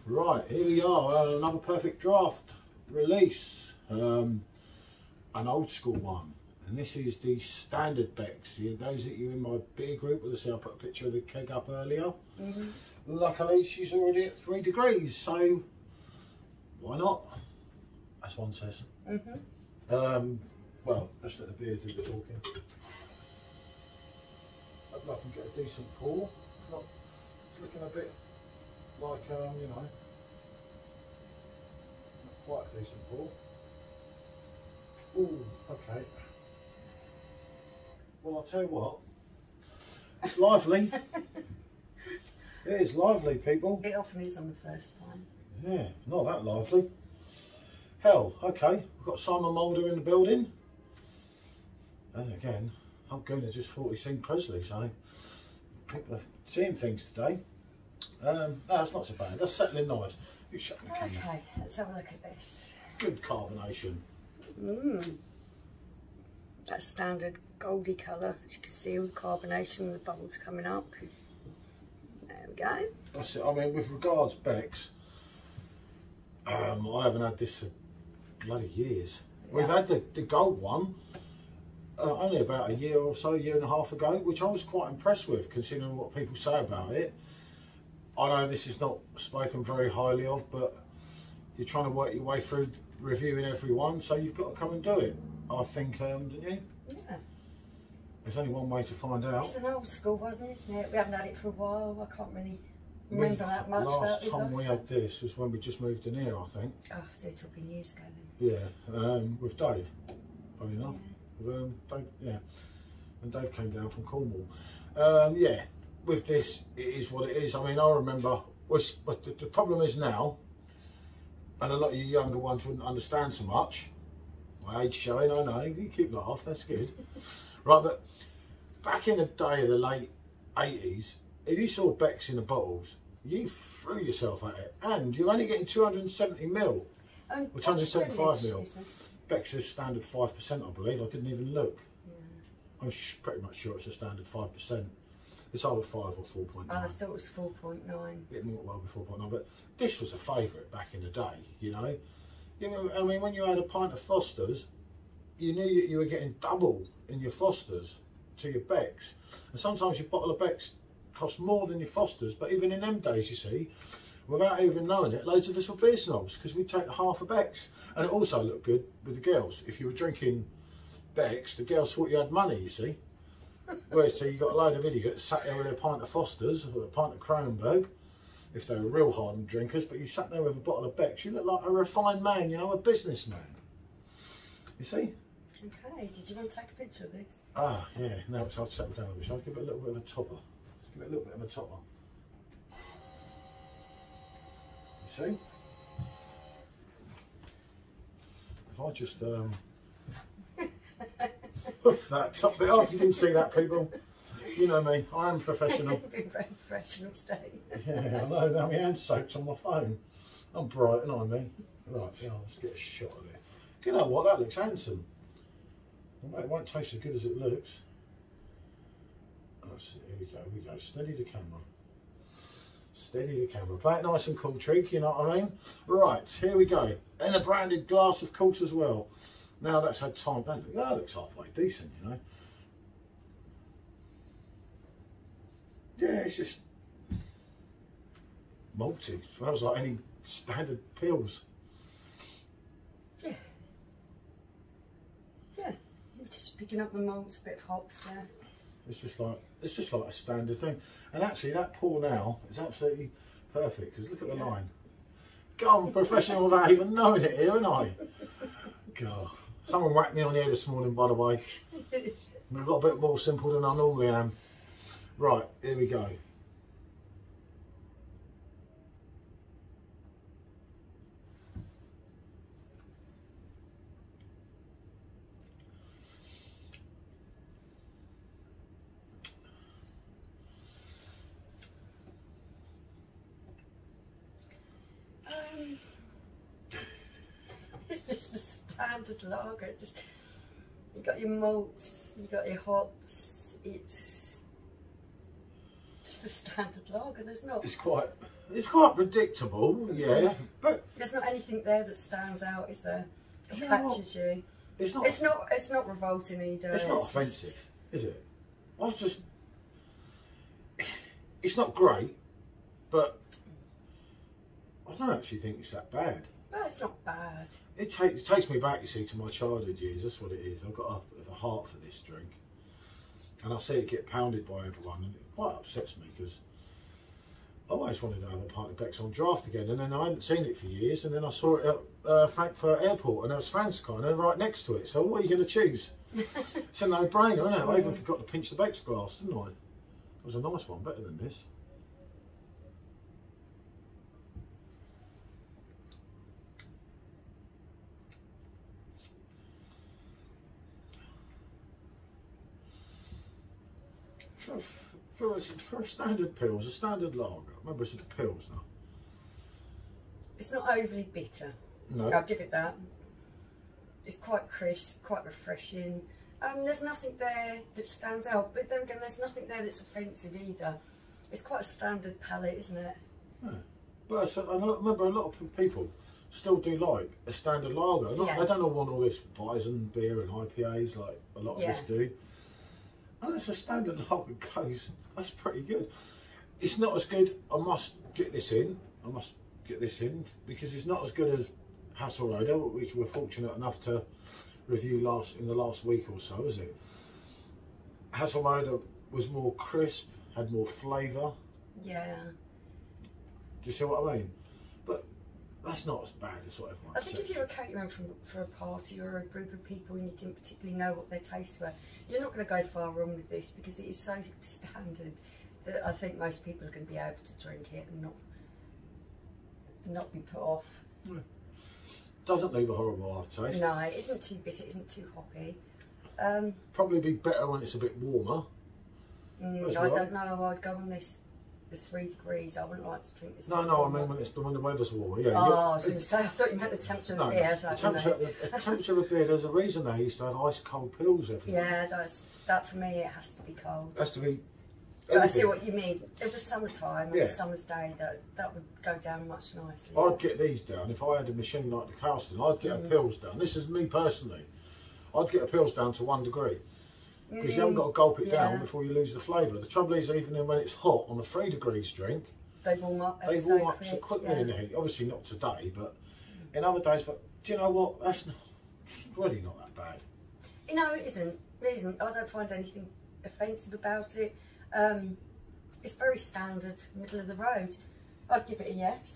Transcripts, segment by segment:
Right, here we are, another perfect draft release, an old school one, and this is the standard Becks. Those that you in my beer group will see I put a picture of the keg up earlier. Luckily she's already at 3 degrees, so why not, as one says. Well, let's let the beer do the talking. Hopefully I can get a decent pour. It's looking a bit like, you know, not quite a decent pour. Ooh, okay. Well, I'll tell you what, it's lively. It is lively, people. It often is on the first one. Yeah, not that lively. Hell, okay, we've got Simon Mulder in the building. And again, I'm going to just thought he's seen Presley, so people are seeing things today. No, that's not so bad. That's settling nice. You shut the camera. Okay, let's have a look at this. Good carbonation. That standard goldy colour, as you can see, all the carbonation and the bubbles coming up. There we go. That's it. I mean, with regards Becks, I haven't had this for bloody years. Yeah. We've had the gold one only about a year or so, year and a half ago, which I was quite impressed with, considering what people say about it. I know this is not spoken very highly of, but you're trying to work your way through reviewing everyone, so you've got to come and do it, I think, didn't you? Yeah. There's only one way to find out. It's an old school, wasn't it? We haven't had it for a while. I can't really remember that much about it. Last time we had this was when we just moved in here, I think. Oh, so it's talking years ago then. Yeah, with Dave, funny enough. Yeah. With, Dave, yeah, and Dave came down from Cornwall. Yeah, with this, it is what it is. I mean, I remember, but the problem is now, and a lot of you younger ones wouldn't understand so much. My age showing, I know, you keep laughing, that's good. Right, but back in the day of the late 80s, if you saw Becks in the bottles, you threw yourself at it, and you're only getting 270 ml, or 275 ml. Becks is standard 5%, I believe. I didn't even look. Yeah. I'm pretty much sure it's a standard 5%. It's either 5 or 4.9. I thought it was 4.9. It might well be 4.9, but this was a favourite back in the day, you know. I mean, when you had a pint of Foster's, you knew that you were getting double in your Foster's to your Becks. And sometimes your bottle of Becks cost more than your Foster's, but even in them days, you see, without even knowing it, loads of us were beer snobs because we'd take half a Becks. And it also looked good with the girls. If you were drinking Becks, the girls thought you had money, you see. Whereas so you got a load of idiots sat there with a pint of Foster's or a pint of Kronenberg, if they were real hardened drinkers, but you sat there with a bottle of Becks, you look like a refined man, you know, a businessman. You see? Okay, did you want to take a picture of this? Ah, yeah, now it's hard to settle down a bit. So I'll give it a little bit of a topper. Let's give it a little bit of a topper. You see? If I just hoof that top bit off, you didn't see that, people. You know me, I am professional. Been very professional state. Yeah, I know, now my hand's soaked on my phone. I'm bright, and I mean. Right, yeah, let's get a shot of it. You know what, that looks handsome. It won't taste as good as it looks. That's it, here we go, steady the camera. Steady the camera. Play it nice and cool, Trig, you know what I mean? Right, here we go. In a branded glass, of course, as well. Now that's had time, that looks halfway decent, you know. Yeah, it's just malty. Smells like any standard pills. Yeah. Yeah. You're just picking up the malts, a bit of hops there. It's just like a standard thing. And actually that pour now is absolutely perfect because look at the line. God, I'm professional without even knowing it here, aren't I? God. Someone whacked me on the head this morning, by the way. I've got a bit more simple than I normally am. Right, here we go. standard lager. Just you got your malts, you got your hops. It's just a standard lager. There's not. It's quite predictable, yeah. But there's not anything there that stands out, is there? That catches you. It's not revolting either. It's not offensive, is it? It's not great, but I don't actually think it's that bad. No, it's not bad. It takes me back, you see, to my childhood years. That's what it is. I've got a bit of a heart for this drink, and I see it get pounded by everyone, and it quite upsets me because I always wanted to have a pint of Beck's on draft again, and then I hadn't seen it for years, and then I saw it at Frankfurt Airport, and there was Franzkeiner right next to it. So what are you going to choose? It's a no-brainer, isn't it? I even forgot to pinch the Beck's glass, didn't I? It was a nice one, better than this. For a standard Pils, a standard lager, remember it's a Pils now. It's not overly bitter. No. I'll give it that. It's quite crisp, quite refreshing. There's nothing there that stands out, but then again, there's nothing there that's offensive either. It's quite a standard palate, isn't it? Yeah. But I remember a lot of people still do like a standard lager. They don't want all this Weizen beer and IPAs like a lot of us do. And it's a standard lager goes. That's pretty good. It's not as good. I must get this in because it's not as good as Hasselroder, which we're fortunate enough to review in the last week or so, is it? Hasselroder was more crisp, had more flavour. Yeah. Do you see what I mean? But that's not as bad as what everyone says. I think if you're catering for a party or a group of people and you didn't particularly know what their tastes were, you're not going to go far wrong with this because it is so standard that I think most people are going to be able to drink it and not be put off. Yeah. Doesn't leave a horrible aftertaste. No, it isn't too bitter, it isn't too hoppy. Probably be better when it's a bit warmer. I don't know, I'd go on the 3 degrees. I wouldn't like to drink this. No, I mean when the weather's warmer. Yeah. Oh, I was going to say, I thought you meant the temperature of the beer. The temperature of beer. There's a reason they used to have ice cold Pils everywhere. Yeah, that for me it has to be cold. It has to be. But I see what you mean. If it's summertime, on a summer's day, that would go down much nicely. I'd get these down if I had a machine like the Carlston. I'd get a Pils down. This is me personally. I'd get a Pils down to 1 degree. Because you haven't got to gulp it down before you lose the flavour. The trouble is, even when it's hot on a 3 degrees drink, they warm up. So quickly in the heat. Obviously not today, but in other days. But do you know what? It's really not that bad. You know, it isn't. It isn't. I don't find anything offensive about it. It's very standard, middle of the road. I'd give it a yes.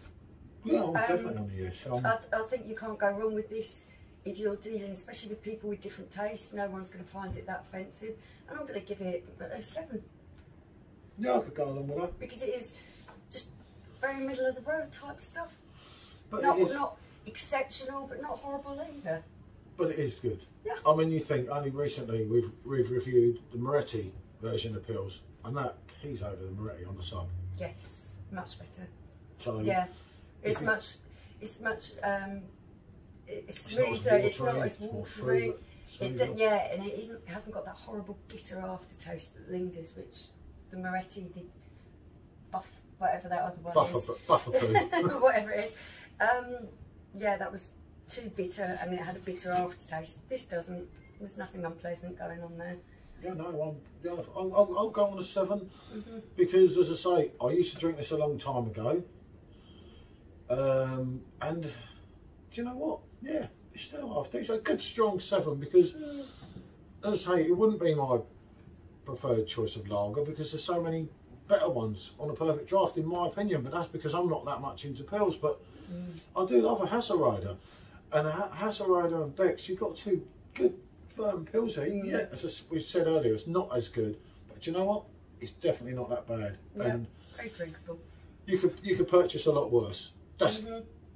Yeah, I'm definitely on a yes. I think you can't go wrong with this. If you're dealing, especially with people with different tastes, no one's going to find it that offensive. And I'm going to give it a 7. Yeah, I could go along with that. Because it is just very middle of the road type stuff. But not exceptional, but not horrible either. But it is good. Yeah. I mean, you think only recently we've reviewed the Moretti version of Pils, and that he's over the Moretti on the sub. Yes, much better. So yeah, it's much it's smoother, it's not as watery. And it hasn't got that horrible bitter aftertaste that lingers, which the Moretti, the whatever that other one is. Buffer whatever it is. Yeah, that was too bitter and it had a bitter aftertaste. This doesn't. There's nothing unpleasant going on there. Yeah, no, I'll go on a 7 because, as I say, I used to drink this a long time ago. And do you know what? Yeah, it's still after. It's a good strong 7 because, as I say, it wouldn't be my preferred choice of lager because there's so many better ones on a perfect draft in my opinion, but that's because I'm not that much into Pils. But I do love a Hasselroder, and a Hasselroder and Beck's. You've got 2 good firm Pils here. Yeah, as we said earlier, it's not as good, but do you know what? It's definitely not that bad. Yeah, and very drinkable. You could purchase a lot worse. That's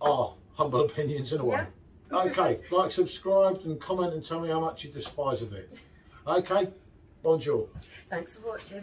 our humble opinions in a way. Yeah. Okay, like, subscribe and comment and tell me how much you despise of it. Okay, bonjour. Thanks for watching.